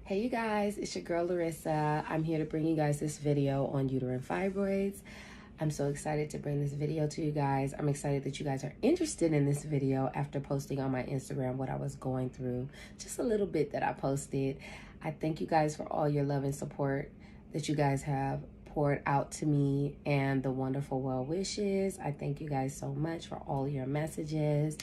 Hey you guys, it's your girl Larissa. I'm here to bring you guys this video on uterine fibroids. I'm so excited to bring this video to you guys. I'm excited that you guys are interested in this video after posting on my Instagram what I was going through. Just a little bit that I posted. I thank you guys for all your love and support that you guys have poured out to me and the wonderful well wishes. I thank you guys so much for all your messages.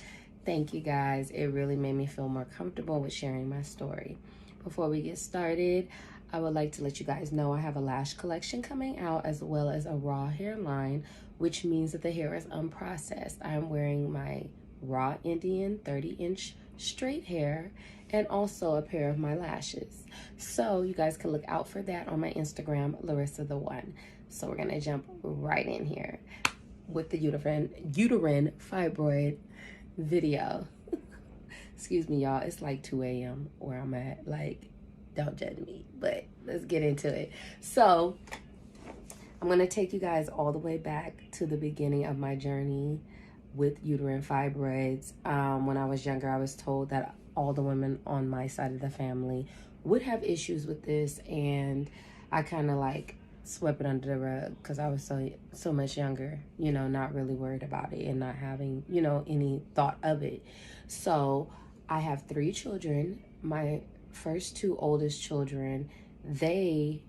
Thank you guys. It really made me feel more comfortable with sharing my story. Before we get started, I would like to let you guys know I have a lash collection coming out as well as a raw hair line, which means that the hair is unprocessed. I'm wearing my raw Indian 30-inch straight hair and also a pair of my lashes. So you guys can look out for that on my Instagram, Larissa the One. So we're gonna jump right in here with the uterine fibroid video. Excuse me, y'all. It's like 2 a.m. where I'm at. Like, don't judge me, but let's get into it. So, I'm going to take you guys all the way back to the beginning of my journey with uterine fibroids. When I was younger, I was told that all the women on my side of the family would have issues with this, and I kind of like swept it under the rug because I was so much younger, you know, not really worried about it and not having, you know, any thought of it. So I have 3 children. My first 2 oldest children, they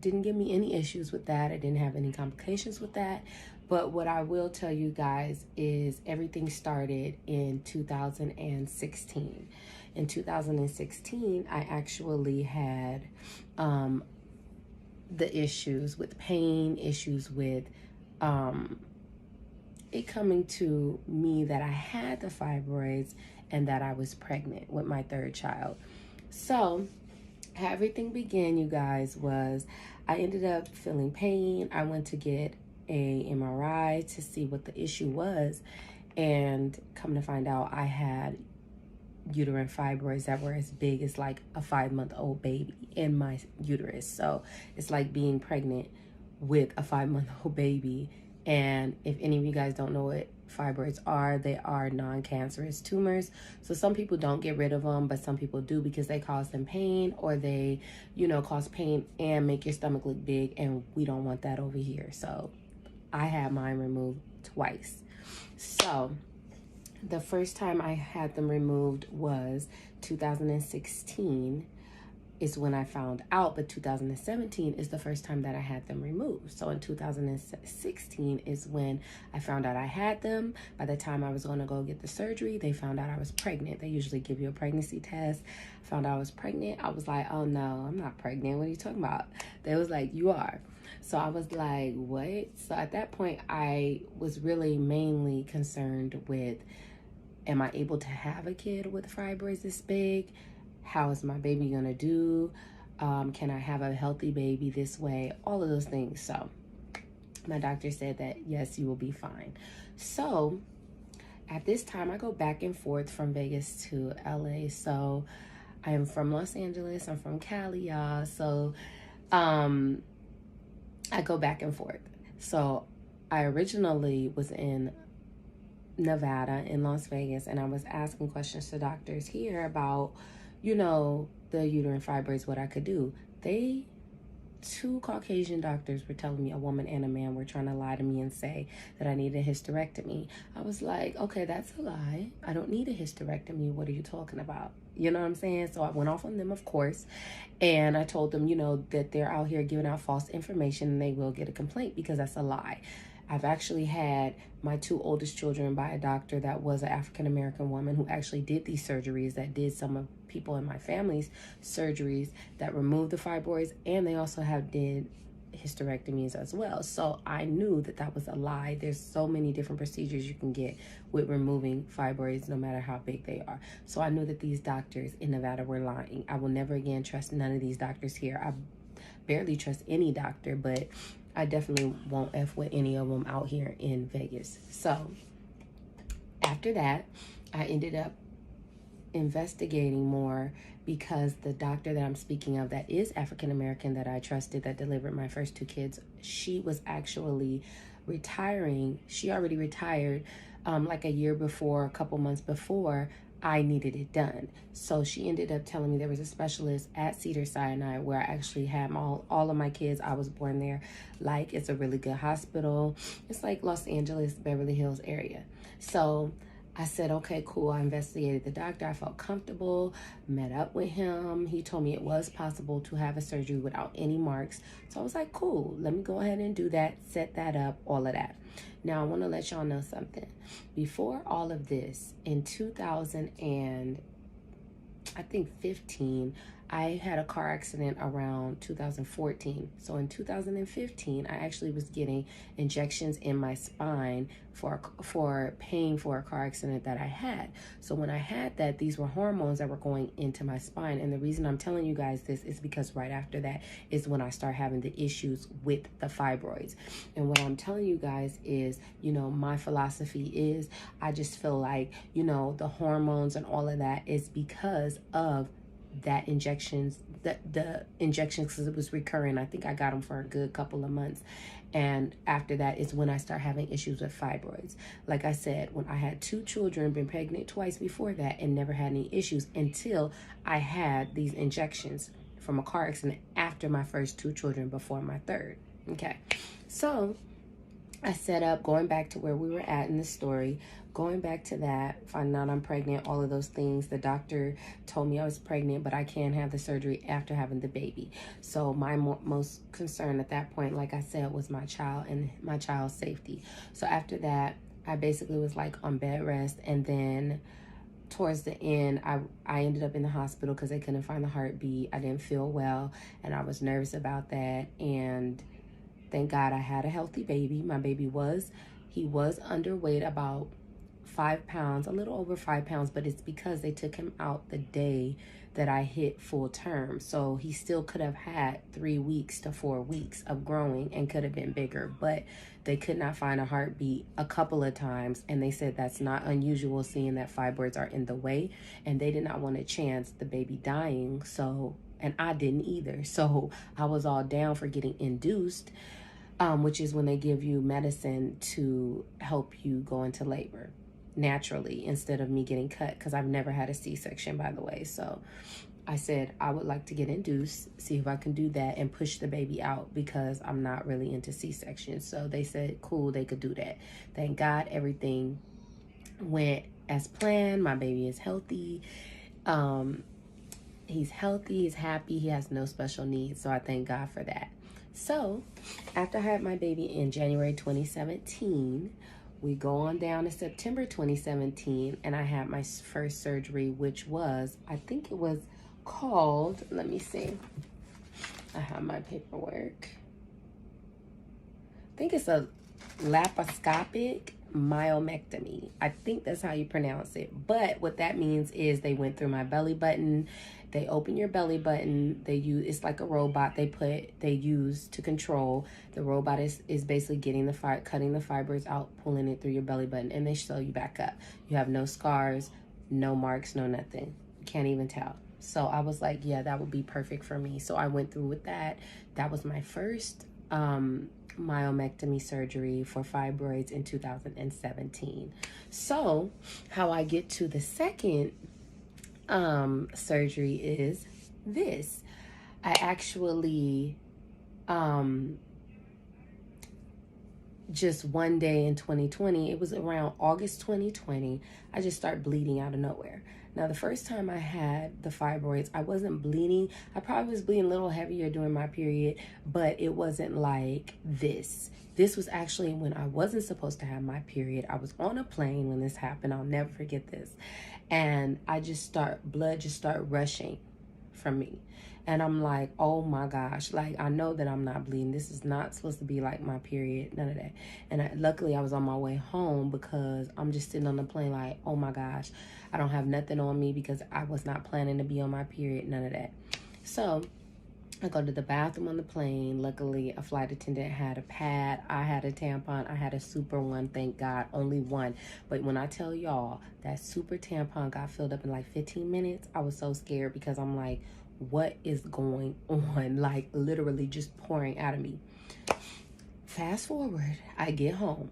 didn't give me any issues with that. I didn't have any complications with that. But what I will tell you guys is everything started in 2016. In 2016, I actually had the issues with pain, issues with it coming to me that I had the fibroids and that I was pregnant with my 3rd child. So how everything began, you guys, was I ended up feeling pain. I went to get a MRI to see what the issue was, and come to find out I had uterine fibroids that were as big as like a 5-month-old baby in my uterus. So it's like being pregnant with a 5-month-old baby. And if any of you guys don't know what fibroids are, they are non-cancerous tumors. So some people don't get rid of them, but some people do because they cause them pain, or they, you know, cause pain and make your stomach look big, and we don't want that over here. So I had mine removed twice. So the first time I had them removed was 2016 is when I found out, but 2017 is the first time that I had them removed. So in 2016 is when I found out I had them. By the time I was going to go get the surgery, they found out I was pregnant. They usually give you a pregnancy test. Found out I was pregnant. I was like, oh no, I'm not pregnant. What are you talking about? They was like, you are. So I was like, what? So at that point, I was really mainly concerned with, am I able to have a kid with fibroids this big? How is my baby gonna do? Can I have a healthy baby this way? All of those things. So my doctor said that, yes, you will be fine. So at this time, I go back and forth from Vegas to LA. So I am from Los Angeles. I'm from Cali, y'all. So I go back and forth. So I originally was in Nevada, in Las Vegas, and I was asking questions to doctors here about, you know, the uterine fibroids, what I could do. 2 Caucasian doctors were telling me, a woman and a man were trying to lie to me and say that I needed a hysterectomy. I was like, okay, that's a lie. I don't need a hysterectomy. What are you talking about? You know what I'm saying? So I went off on them, of course, and I told them, you know, that they're out here giving out false information and they will get a complaint because that's a lie. I've actually had my 2 oldest children by a doctor that was an African-American woman who actually did these surgeries, that did some of people in my family's surgeries that removed the fibroids, and they also did hysterectomies as well. So I knew that that was a lie. There's so many different procedures you can get with removing fibroids, no matter how big they are. So I knew that these doctors in Nevada were lying. I will never again trust none of these doctors here. I barely trust any doctor, but I definitely won't F with any of them out here in Vegas. So after that, I ended up investigating more because the doctor that I'm speaking of that is African-American that I trusted that delivered my first 2 kids, she was actually retiring. She already retired like a year before, a couple months before I needed it done. So she ended up telling me there was a specialist at Cedars-Sinai where I actually had all of my kids. I was born there. Like, it's a really good hospital. It's like Los Angeles, Beverly Hills area. So I said, okay, cool. I investigated the doctor. I felt comfortable, met up with him. He told me it was possible to have a surgery without any marks. So I was like, cool, let me go ahead and do that, set that up, all of that. Now, I want to let y'all know something. Before all of this, in 2015, I had a car accident around 2014. So in 2015, I actually was getting injections in my spine for paying for a car accident that I had. So when I had that, these were hormones that were going into my spine. And the reason I'm telling you guys this is because right after that is when I start having the issues with the fibroids. And what I'm telling you guys is, you know, my philosophy is I just feel like, you know, the hormones and all of that is because of that injections, the injections, because it was recurring. I think I got them for a good couple of months. And after that is when I start having issues with fibroids. Like I said, when I had 2 children, been pregnant twice before that, and never had any issues until I had these injections from a car accident after my first 2 children before my third. Okay. So I set up, going back to where we were at in the story, going back to that, finding out I'm pregnant, all of those things. The doctor told me I was pregnant, but I can't have the surgery after having the baby. So my most concern at that point, like I said, was my child and my child's safety. So after that, I basically was like on bed rest. And then towards the end, I ended up in the hospital because they couldn't find the heartbeat. I didn't feel well, and I was nervous about that. And thank God I had a healthy baby. My baby he was underweight, about 5 pounds, a little over 5 pounds, but it's because they took him out the day that I hit full term. So he still could have had 3 weeks to 4 weeks of growing and could have been bigger, but they could not find a heartbeat a couple of times. And they said that's not unusual, seeing that fibroids are in the way, and they did not want to chance the baby dying. So, and I didn't either. So I was all down for getting induced, which is when they give you medicine to help you go into labor naturally instead of me getting cut, because I've never had a C-section, by the way. So I said I would like to get induced, see if I can do that and push the baby out, because I'm not really into C-sections. So they said cool, they could do that. Thank God everything went as planned. My baby is healthy. He's healthy, he's happy, he has no special needs. So I thank God for that. So after I had my baby in January 2017, we go on down to September 2017, and I had my first surgery, which was, I think it was called, let me see, I have my paperwork. I think it's a laparoscopic myomectomy. I think that's how you pronounce it. But what that means is they went through my belly button. They open your belly button. It's like a robot they use to control. The robot is basically cutting the fibers out, pulling it through your belly button, and they sew you back up. You have no scars, no marks, no nothing. You can't even tell. So I was like, yeah, that would be perfect for me. So I went through with that. That was my first myomectomy surgery for fibroids in 2017. So how I get to the second surgery is this. I actually just one day in 2020, it was around August 2020, I just started bleeding out of nowhere. Now, the first time I had the fibroids, I wasn't bleeding. I probably was bleeding a little heavier during my period, but it wasn't like this. This was actually when I wasn't supposed to have my period. I was on a plane when this happened. I'll never forget this. And blood just started rushing from me. And I'm like, oh my gosh, like, I know that I'm not bleeding. This is not supposed to be like my period, none of that. And luckily I was on my way home, because I'm just sitting on the plane like, oh my gosh, I don't have nothing on me, because I was not planning to be on my period, none of that. So I go to the bathroom on the plane. Luckily, a flight attendant had a pad. I had a tampon. I had a super one, thank God, only one. But when I tell y'all that super tampon got filled up in like 15 minutes, I was so scared, because I'm like, what is going on? Like, literally just pouring out of me. Fast forward, I get home.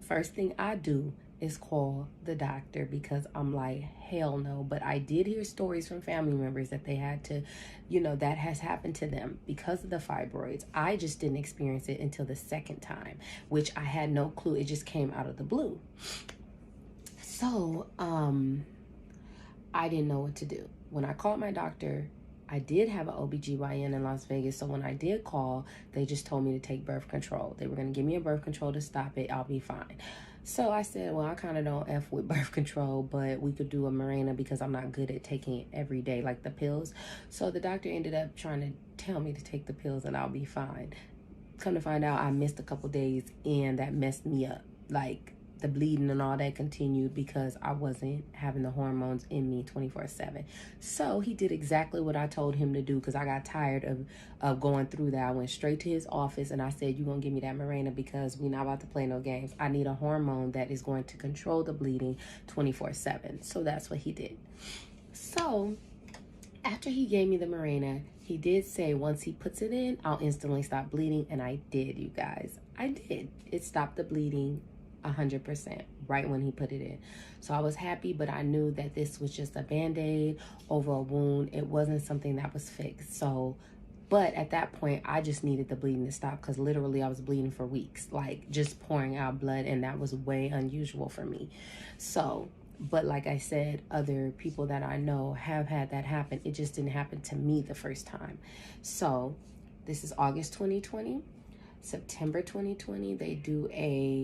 First thing I do is call the doctor, because I'm like, hell no. But I did hear stories from family members that they had to, that has happened to them because of the fibroids. I just didn't experience it until the second time, which I had no clue. It just came out of the blue. So, I didn't know what to do. When I called my doctor, I did have an OBGYN in Las Vegas. So when I did call, they just told me to take birth control. They were going to give me a birth control to stop it. I'll be fine. So I said, well, I kind of don't F with birth control, but we could do a Mirena because I'm not good at taking it every day, like the pills. So the doctor ended up trying to tell me to take the pills and I'll be fine. Come to find out, I missed a couple days and that messed me up. Like, the bleeding and all that continued because I wasn't having the hormones in me 24/7. So he did exactly what I told him to do, because I got tired of going through that. I went straight to his office and I said, you're going to give me that Mirena because we're not about to play no games. I need a hormone that is going to control the bleeding 24/7. So that's what he did. So after he gave me the Mirena, he did say once he puts it in, I'll instantly stop bleeding. And I did, you guys. I did. It stopped the bleeding 100% right when he put it in. So I was happy, but I knew that this was just a band-aid over a wound. It wasn't something that was fixed. So, but at that point, I just needed the bleeding to stop, because literally I was bleeding for weeks, like just pouring out blood, and that was way unusual for me. So, but like I said, other people that I know have had that happen. It just didn't happen to me the first time. So this is August 2020. September 2020, they do a